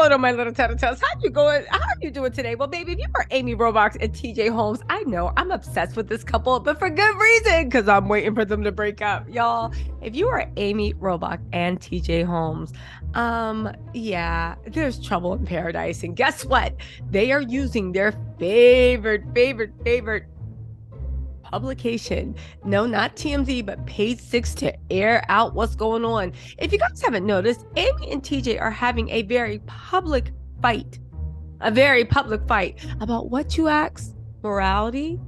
going on, my little TisaTellss? How you going? How are you doing today? Well, baby, if you are Amy Robach and TJ Holmes, I know I'm obsessed with this couple, but for good reason, because I'm waiting for them to break up. Y'all, if you are Amy Robach and TJ Holmes, yeah, there's trouble in paradise. And guess what? They are using their favorite publication. No, not TMZ, but Page Six to air out what's going on. If you guys haven't noticed, Amy and TJ are having a very public fight. A very public fight about what you ask? Morality?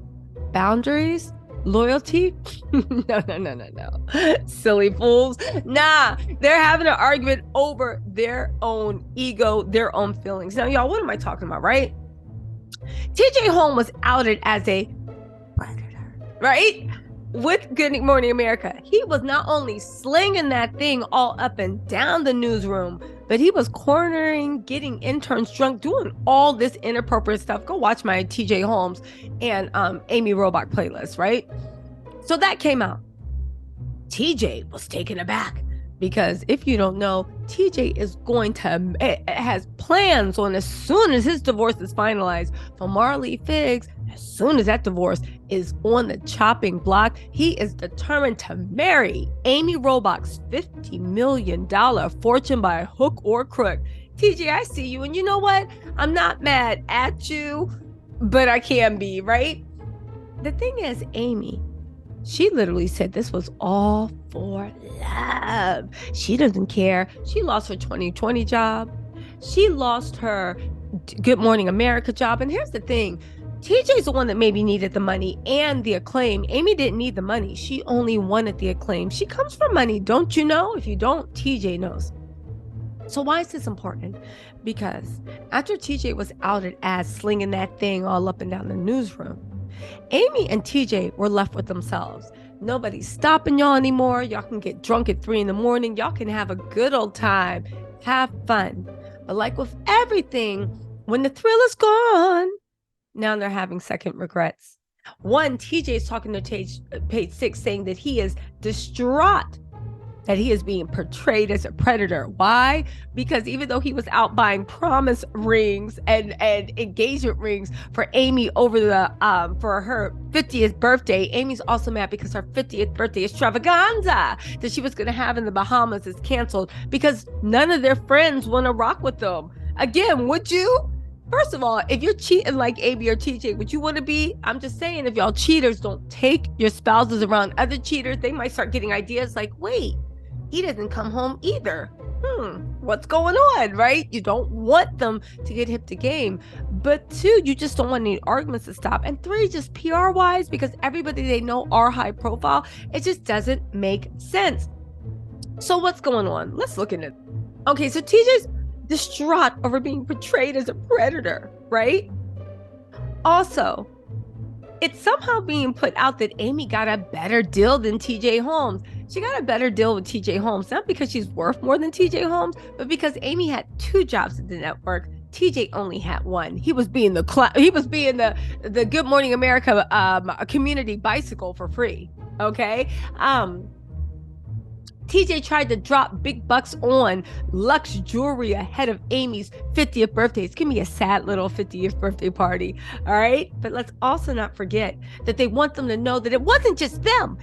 Boundaries? Loyalty? No. Silly fools. Nah, they're having an argument over their own ego, their own feelings. Now, y'all, what am I talking about, right? TJ Holmes was outed as a predator, right? With Good Morning America. He was not only slinging that thing all up and down the newsroom, but he was cornering, getting interns drunk, doing all this inappropriate stuff. Go watch my TJ Holmes and Amy Robach playlist, right? So that came out. TJ was taken aback because if you don't know, TJ is going to, has plans on as soon as his divorce is finalized for Marley Figs. As soon as that divorce is on the chopping block, he is determined to marry Amy Robach's $50 million fortune by hook or crook. TJ, I see you, and you know what? I'm not mad at you, but I can be, right? The thing is, Amy, she literally said this was all for love. She doesn't care. She lost her 2020 job. She lost her Good Morning America job. And here's the thing. TJ's the one that maybe needed the money and the acclaim. Amy didn't need the money. She only wanted the acclaim. She comes from money. Don't you know? If you don't, TJ knows. So why is this important? Because after TJ was outed as slinging that thing all up and down the newsroom, Amy and TJ were left with themselves. Nobody's stopping y'all anymore. Y'all can get drunk at 3 a.m. Y'all can have a good old time. Have fun. But like with everything, when the thrill is gone, now they're having second regrets. One, TJ is talking to Page Six, saying that he is distraught that he is being portrayed as a predator. Why? Because even though he was out buying promise rings and engagement rings for Amy over the for her 50th birthday, Amy's also mad because her 50th birthday extravaganza that she was going to have in the Bahamas is canceled because none of their friends want to rock with them. Again, would you? First of all, if you're cheating like Amy or TJ, would you want to be? I'm just saying, if y'all cheaters, don't take your spouses around other cheaters. They might start getting ideas like, wait, he doesn't come home either. What's going on, right? You don't want them to get hip to game. But 2, you just don't want any arguments to stop. And 3, just PR-wise, because everybody they know are high profile, it just doesn't make sense. So what's going on? Let's look at it. Okay, so TJ's distraught over being portrayed as a predator, right? Also, it's somehow being put out that Amy got a better deal than TJ Holmes. She got a better deal with TJ Holmes, not because she's worth more than TJ Holmes, but because Amy had 2 jobs at the network. TJ only had 1. He was being the Good Morning America community bicycle for free. Okay. TJ tried to drop big bucks on luxe jewelry ahead of Amy's 50th birthday. It's gonna be a sad little 50th birthday party, all right? But let's also not forget that they want them to know that it wasn't just them.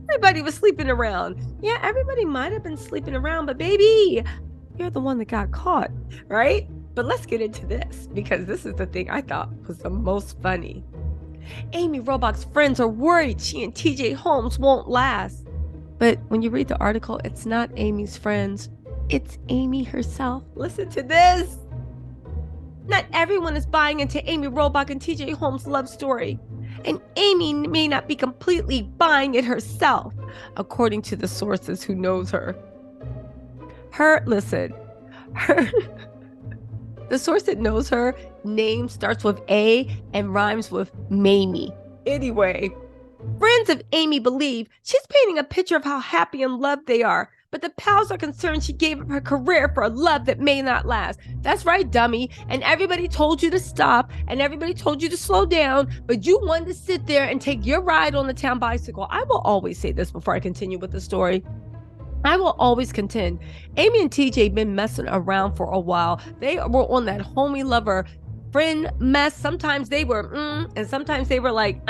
Everybody was sleeping around. Yeah, everybody might have been sleeping around, but baby, you're the one that got caught, right? But let's get into this, because this is the thing I thought was the most funny. Amy Robach's friends are worried she and TJ Holmes won't last. But when you read the article, it's not Amy's friends. It's Amy herself. Listen to this. Not everyone is buying into Amy Robach and TJ Holmes' love story. And Amy may not be completely buying it herself, according to the sources who knows her. The source that knows her name starts with A and rhymes with Mamie. Anyway, friends of Amy believe she's painting a picture of how happy and loved they are, but the pals are concerned she gave up her career for a love that may not last. That's right, dummy. And everybody told you to stop, and everybody told you to slow down, but you wanted to sit there and take your ride on the town bicycle. I will always say this before I continue with the story. I will always contend Amy and TJ been messing around for a while. They were on that homie lover friend mess. Sometimes they were and sometimes they were like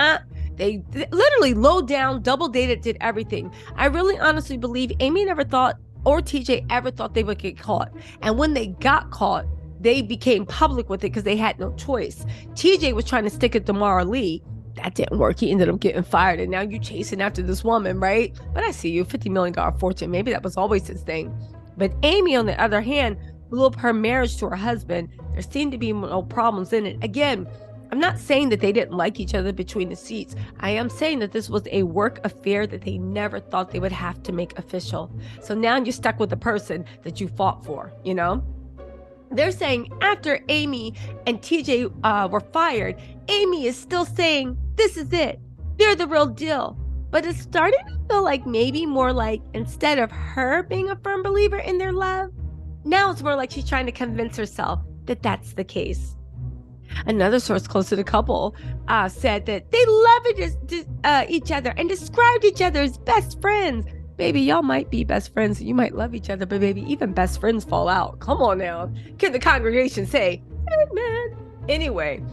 They literally low down, double dated, did everything. I really honestly believe Amy never thought, or TJ ever thought, they would get caught. And when they got caught, they became public with it because they had no choice. TJ was trying to stick it to Mara Lee. That didn't work. He ended up getting fired, and now you chasing after this woman, right? But I see you, $50 million fortune. Maybe that was always his thing. But Amy, on the other hand, blew up her marriage to her husband. There seemed to be no problems in it. Again, I'm not saying that they didn't like each other between the seats. I am saying that this was a work affair that they never thought they would have to make official. So now you're stuck with the person that you fought for, you know? They're saying after Amy and TJ were fired, Amy is still saying, this is it. They're the real deal. But it's starting to feel like maybe more like, instead of her being a firm believer in their love, now it's more like she's trying to convince herself that that's the case. Another source close to the couple said that they love each other and described each other as best friends. Baby, y'all might be best friends. You might love each other, but baby, even best friends fall out. Come on now. Can the congregation say, amen? Anyway,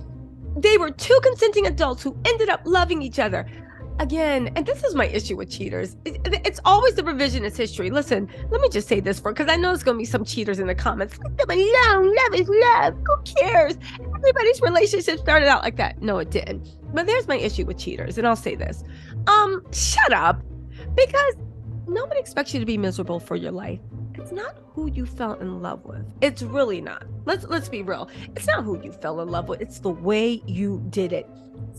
they were two consenting adults who ended up loving each other. Again, and this is my issue with cheaters. It's always the revisionist history. Listen, let me just say this because I know there's going to be some cheaters in the comments. Love is love. Who cares? Everybody's relationship started out like that. No, it didn't. But there's my issue with cheaters, and I'll say this. Shut up. Because nobody expects you to be miserable for your life. It's not who you fell in love with. It's really not. Let's be real. It's not who you fell in love with. It's the way you did it.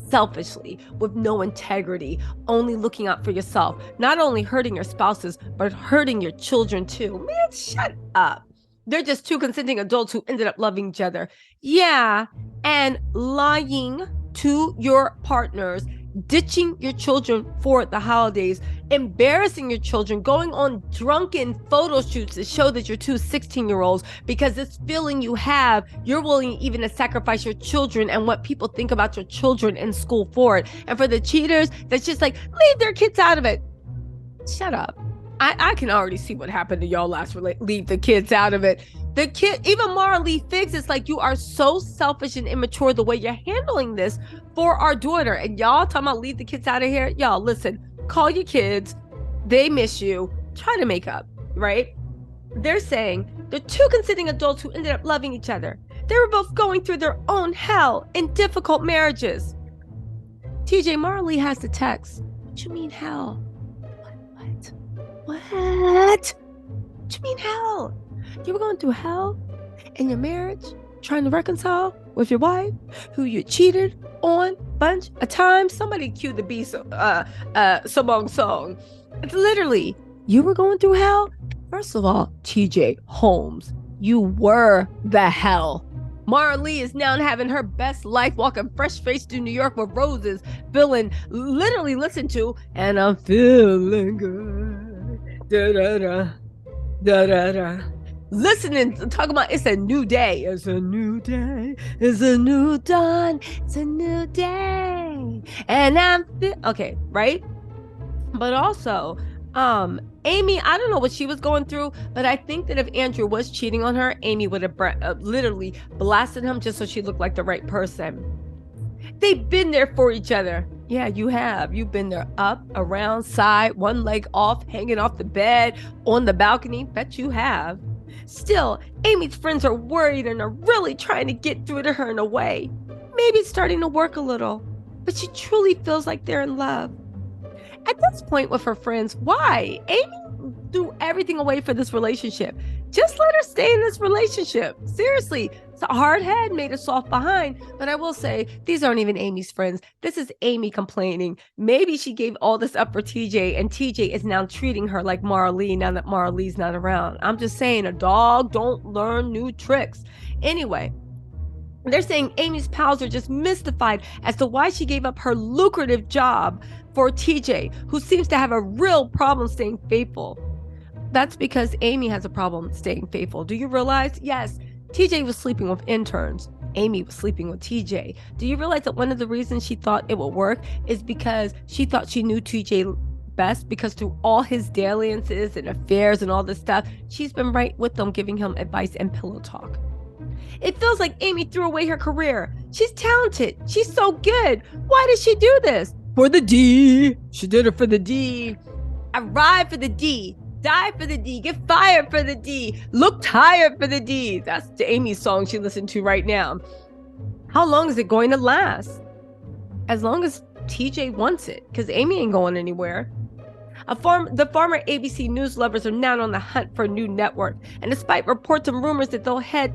Selfishly, with no integrity, only looking out for yourself, not only hurting your spouses, but hurting your children too. Man, shut up. They're just two consenting adults who ended up loving each other. Yeah, and lying to your partners, ditching your children for the holidays, embarrassing your children, going on drunken photo shoots to show that you're two 16-year-olds because this feeling you have, you're willing even to sacrifice your children and what people think about your children in school for it. And for the cheaters, that's just like, leave their kids out of it. Shut up. I can already see what happened to y'all last leave the kids out of it. The kid, even Mara Lee Figs, it's like, you are so selfish and immature the way you're handling this for our daughter. And y'all talking about leave the kids out of here. Y'all, listen, call your kids. They miss you. Try to make up, right? They're saying they're two consenting adults who ended up loving each other. They were both going through their own hell in difficult marriages. TJ, Mara Lee has the text. What you mean hell? What? What you mean hell? You were going through hell in your marriage, trying to reconcile with your wife, who you cheated on a bunch of times. Somebody cue the B Sabong song. It's literally, you were going through hell. First of all, TJ Holmes, you were the hell. Mara Lee is now having her best life, walking fresh-faced through New York with roses, feeling, literally listen to, and I'm feeling good. Da-da-da, da-da-da. Listening, talking about it's a new day. It's a new day. It's a new dawn. It's a new day. And I'm okay, right? But also, Amy, I don't know what she was going through, but I think that if Andrew was cheating on her, Amy would have literally blasted him just so she looked like the right person. They've been there for each other. Yeah, you have. You've been there up, around, side, one leg off, hanging off the bed, on the balcony. Bet you have. Still, Amy's friends are worried and are really trying to get through to her in a way. Maybe it's starting to work a little, but she truly feels like they're in love. At this point with her friends, why? Amy threw everything away for this relationship. Just let her stay in this relationship. Seriously, it's a hard head made a soft behind. But I will say, these aren't even Amy's friends. This is Amy complaining. Maybe she gave all this up for TJ, and TJ is now treating her like Mara Lee now that Mara Lee's not around. I'm just saying, a dog don't learn new tricks. Anyway, they're saying Amy's pals are just mystified as to why she gave up her lucrative job for TJ, who seems to have a real problem staying faithful. That's because Amy has a problem staying faithful. Do you realize? Yes, TJ was sleeping with interns. Amy was sleeping with TJ. Do you realize that one of the reasons she thought it would work is because she thought she knew TJ best because through all his dalliances and affairs and all this stuff, she's been right with them, giving him advice and pillow talk. It feels like Amy threw away her career. She's talented. She's so good. Why did she do this? For the D. She did it for the D. I ride for the D. Die for the D. Get fired for the D. Look tired for the D. That's the Amy song she listened to right now. How long is it going to last? As long as TJ wants it, because Amy ain't going anywhere. The former ABC News lovers are now on the hunt for a new network. And despite reports and rumors that they'll head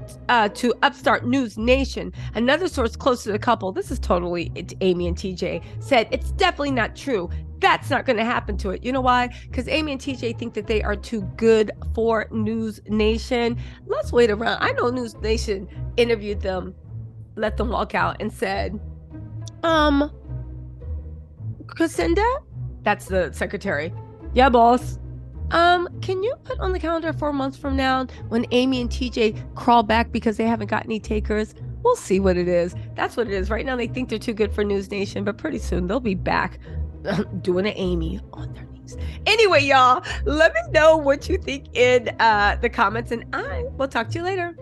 to upstart News Nation, another source close to the couple, this is totally Amy and TJ, said it's definitely not true. That's not going to happen to it. You know why? Because Amy and TJ think that they are too good for News Nation. Let's wait around. I know News Nation interviewed them, let them walk out, and said, Cassandra? That's the secretary. Yeah, boss. Can you put on the calendar 4 months from now when Amy and TJ crawl back because they haven't got any takers? We'll see what it is. That's what it is. Right now, they think they're too good for News Nation, but pretty soon they'll be back doing an Amy on their knees. Anyway, y'all, let me know what you think in the comments, and I will talk to you later.